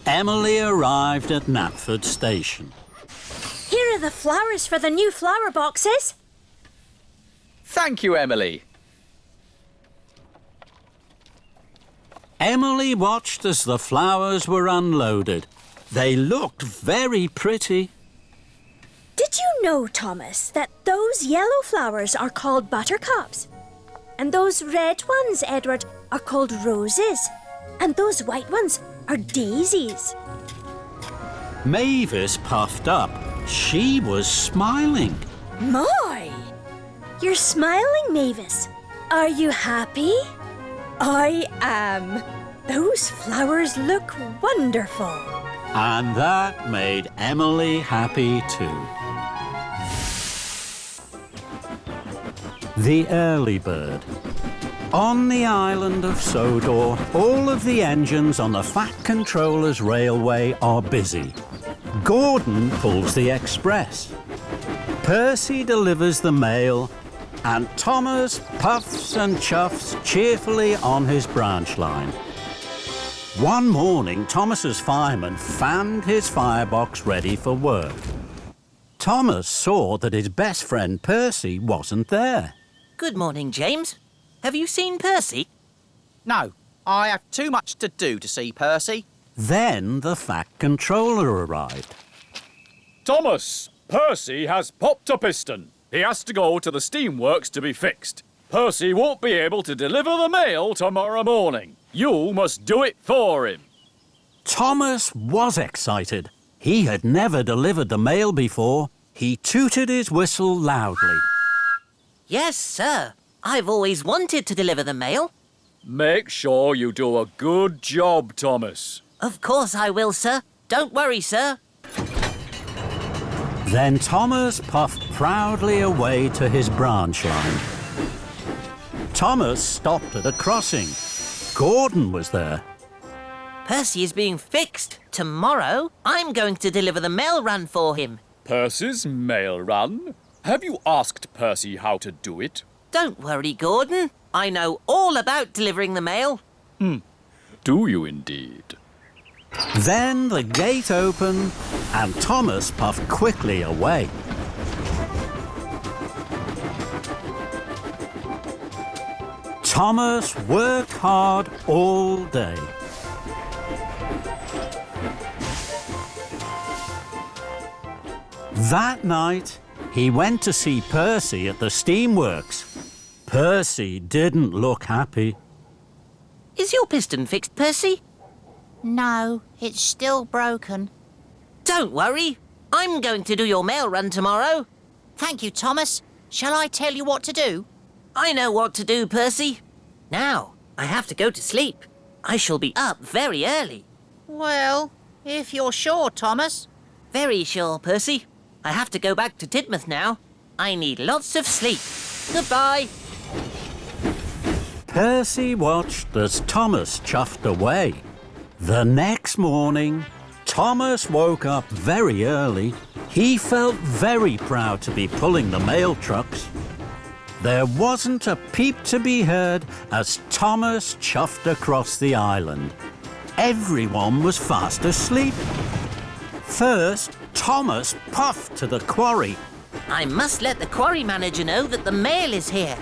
Emily arrived at Knapford Station. Here are the flowers for the new flower boxes. Thank you, Emily. Emily watched as the flowers were unloaded. They looked very pretty. Did you know, Thomas, that those yellow flowers are called buttercups? And those red ones, Edward, are called roses. And those white ones are daisies. Mavis puffed up. She was smiling. My! You're smiling, Mavis. Are you happy? I am. Those flowers look wonderful. And that made Emily happy too. The early bird. On the island of Sodor, all of the engines on the Fat Controller's railway are busy. Gordon pulls the express. Percy delivers the mail, and Thomas puffs and chuffs cheerfully on his branch line. One morning, Thomas's fireman fanned his firebox ready for work. Thomas saw that his best friend Percy wasn't there. Good morning, James. Have you seen Percy? No, I have too much to do to see Percy. Then the Fat Controller arrived. Thomas, Percy has popped a piston. He has to go to the steamworks to be fixed. Percy won't be able to deliver the mail tomorrow morning. You must do it for him. Thomas was excited. He had never delivered the mail before. He tooted his whistle loudly. Yes, sir. I've always wanted to deliver the mail. Make sure you do a good job, Thomas. Of course I will, sir. Don't worry, sir. Then Thomas puffed proudly away to his branch line. Thomas stopped at a crossing. Gordon was there. Percy is being fixed. Tomorrow, I'm going to deliver the mail run for him. Percy's mail run? Have you asked Percy how to do it? Don't worry, Gordon. I know all about delivering the mail. Do you indeed? Then the gate opened and Thomas puffed quickly away. Thomas worked hard all day. That night, he went to see Percy at the steamworks. Percy didn't look happy. Is your piston fixed, Percy? No, it's still broken. Don't worry. I'm going to do your mail run tomorrow. Thank you, Thomas. Shall I tell you what to do? I know what to do, Percy. Now, I have to go to sleep. I shall be up very early. Well, if you're sure, Thomas. Very sure, Percy. I have to go back to Tidmouth now. I need lots of sleep. Goodbye. Percy watched as Thomas chuffed away. The next morning, Thomas woke up very early. He felt very proud to be pulling the mail trucks. There wasn't a peep to be heard as Thomas chuffed across the island. Everyone was fast asleep. First, Thomas puffed to the quarry. I must let the quarry manager know that the mail is here.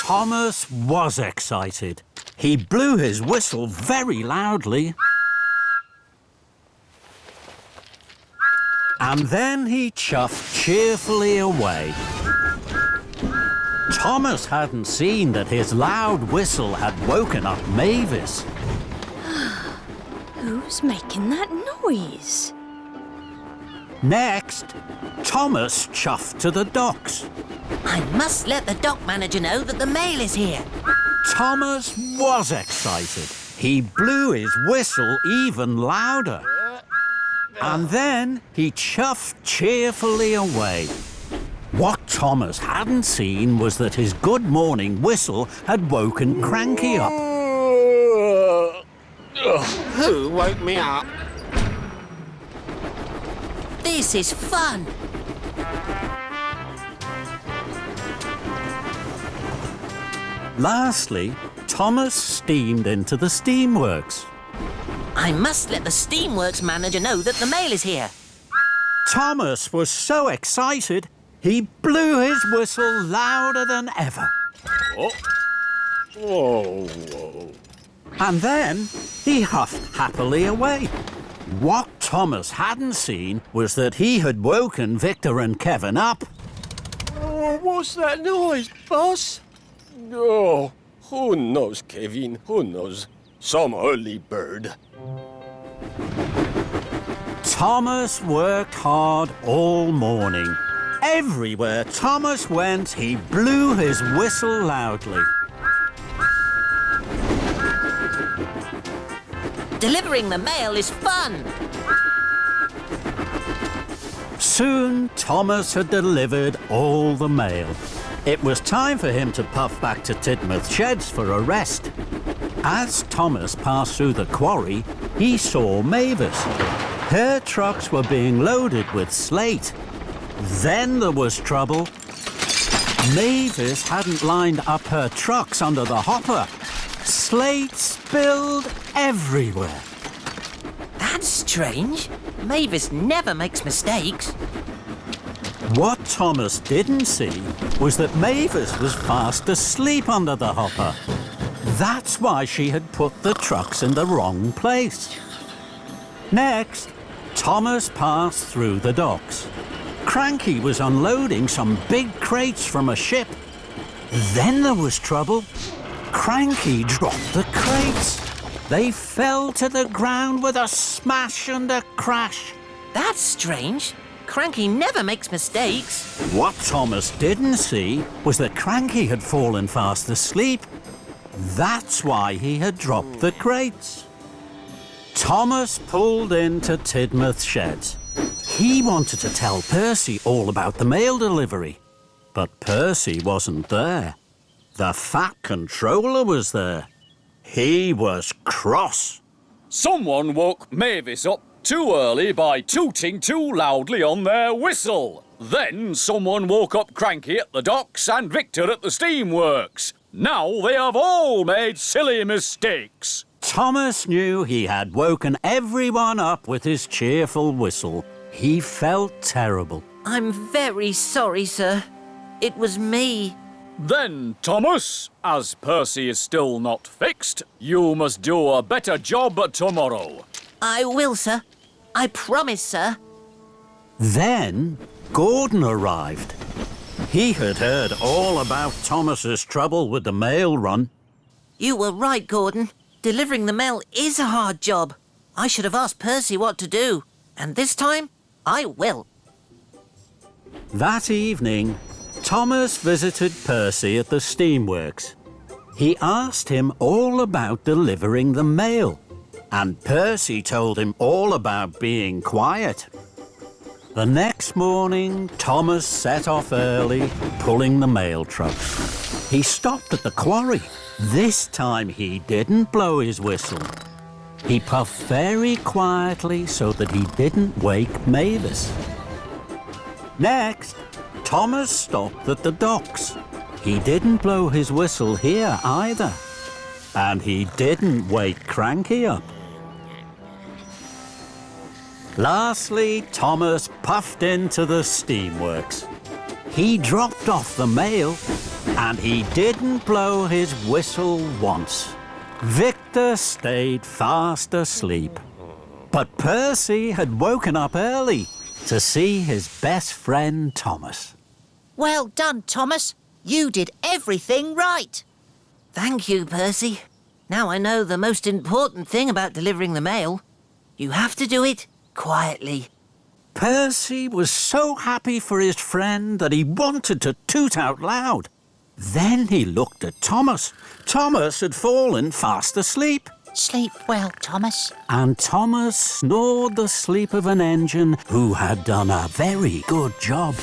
Thomas was excited. He blew his whistle very loudly. And then he chuffed cheerfully away. Thomas hadn't seen that his loud whistle had woken up Mavis. Who's making that noise? Next, Thomas chuffed to the docks. I must let the dock manager know that the mail is here. Thomas was excited. He blew his whistle even louder. And then he chuffed cheerfully away. What Thomas hadn't seen was that his good morning whistle had woken Cranky up. Who woke me up? This is fun. Lastly, Thomas steamed into the steamworks. I must let the steamworks manager know that the mail is here. Thomas was so excited, he blew his whistle louder than ever. And then he huffed happily away. What Thomas hadn't seen was that he had woken Victor and Kevin up. Oh, what's that noise, boss? Oh, who knows, Kevin? Who knows? Some early bird. Thomas worked hard all morning. Everywhere Thomas went, he blew his whistle loudly. Delivering the mail is fun. Soon, Thomas had delivered all the mail. It was time for him to puff back to Tidmouth Sheds for a rest. As Thomas passed through the quarry, he saw Mavis. Her trucks were being loaded with slate. Then there was trouble. Mavis hadn't lined up her trucks under the hopper. Slate spilled everywhere. That's strange. Mavis never makes mistakes. What Thomas didn't see was that Mavis was fast asleep under the hopper. That's why she had put the trucks in the wrong place. Next, Thomas passed through the docks. Cranky was unloading some big crates from a ship. Then there was trouble. Cranky dropped the crates. They fell to the ground with a smash and a crash. That's strange. Cranky never makes mistakes. What Thomas didn't see was that Cranky had fallen fast asleep. That's why he had dropped the crates. Thomas pulled into Tidmouth Sheds. He wanted to tell Percy all about the mail delivery. But Percy wasn't there. The fat controller was there. He was cross. Someone woke Mavis up too early by tooting too loudly on their whistle. Then someone woke up Cranky at the docks and Victor at the steamworks. Now they have all made silly mistakes. Thomas knew he had woken everyone up with his cheerful whistle. He felt terrible. I'm very sorry, sir. It was me. Then, Thomas, as Percy is still not fixed, you must do a better job tomorrow. I will, sir. I promise, sir. Then Gordon arrived. He had heard all about Thomas's trouble with the mail run. You were right, Gordon. Delivering the mail is a hard job. I should have asked Percy what to do. And this time, I will. That evening, Thomas visited Percy at the steamworks. He asked him all about delivering the mail, and Percy told him all about being quiet. The next morning, Thomas set off early, pulling the mail truck. He stopped at the quarry. This time he didn't blow his whistle. He puffed very quietly so that he didn't wake Mavis. Next, Thomas stopped at the docks. He didn't blow his whistle here either. And he didn't wake Cranky up. Lastly, Thomas puffed into the steamworks. He dropped off the mail, and he didn't blow his whistle once. Victor stayed fast asleep. But Percy had woken up early to see his best friend Thomas. Well done, Thomas. You did everything right. Thank you, Percy. Now I know the most important thing about delivering the mail. You have to do it quietly. Percy was so happy for his friend that he wanted to toot out loud. Then he looked at Thomas. Thomas had fallen fast asleep. Sleep well, Thomas. And Thomas snored the sleep of an engine who had done a very good job.